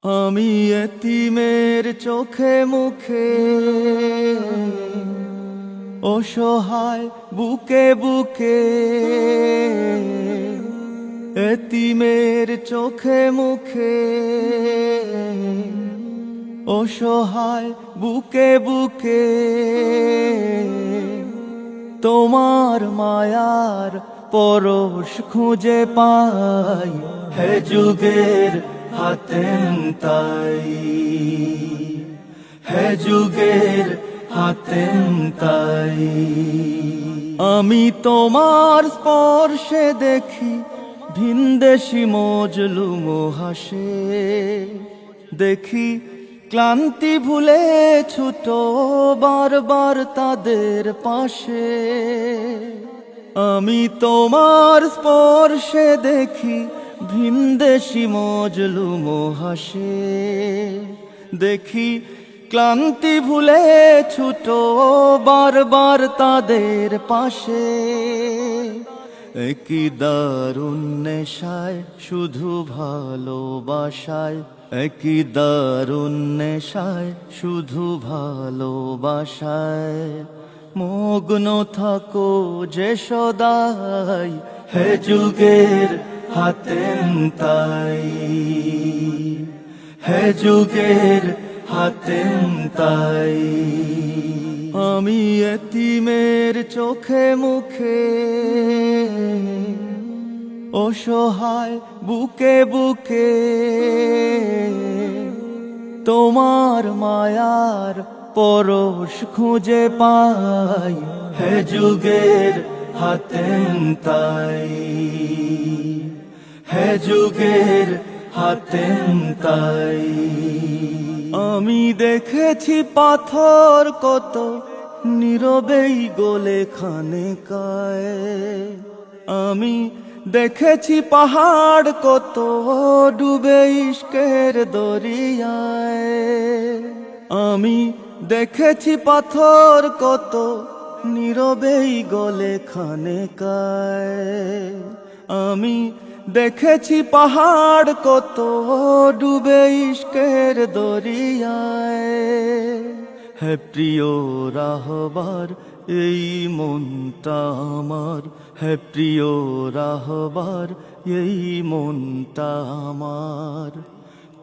আমি এতিমের চোখে মুখে, অসহায় বুকে বুকে। এতিমের চোখে মুখে, অসহায় বুকে বুকে। তোমার মায়ার পরশ খুঁজে পাই, হে যুগের হাতেম তাই, হে যুগের হাতেম তাই। আমি তোমার স্পর্শে দেখি ভিনদেশি মজলুম হাসে, দেখি ক্লান্তি ভুলে ছুটো বারবার তাদের পাশে। আমি তোমার স্পর্শে দেখি ভিনদেশি মজলুম হাসে, দেখি ক্লান্তি ভুলে ছুটো বারবার তাদের পাশে। একই দারুণ নেশায় শুধু ভালোবাসায়, একই দারুণ নেশায় শুধু ভালোবাসায়। মগ্ন থাকো যে সদাই, হে যুগের হাতেম তাই, হে যুগের হাতেম তাই। আমি এতিমের চোখে মুখে, অসহায় বুকে বুকে। তোমার মায়ার পরশ খুঁজে পাই, হে যুগের হাতেম তাই, হে যুগের হাতেম তাই। আমি দেখেছি পাথর কত নীরবেই গলে খানেকায়, আমি দেখেছি পাহাড় কত ডুবে ইশকের দরিয়ায়। আমি দেখেছি পাথর কত নীরবেই গলে খানেকায়, আমি দেখেছি পাহাড় কত ডুবে ইশকের দরিয়ায়। হে প্রিয় রাহবার এই মনটা আমার, হে প্রিয় রাহবার এই মনটা আমার।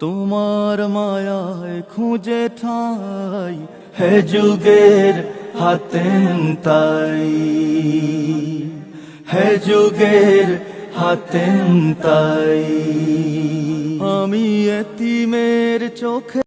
তোমার মায়ায় খুঁজে ঠাই, হে যুগের হাতেম তাই, হে যুগের হাতেম তাই। আমি এতিমের চোখে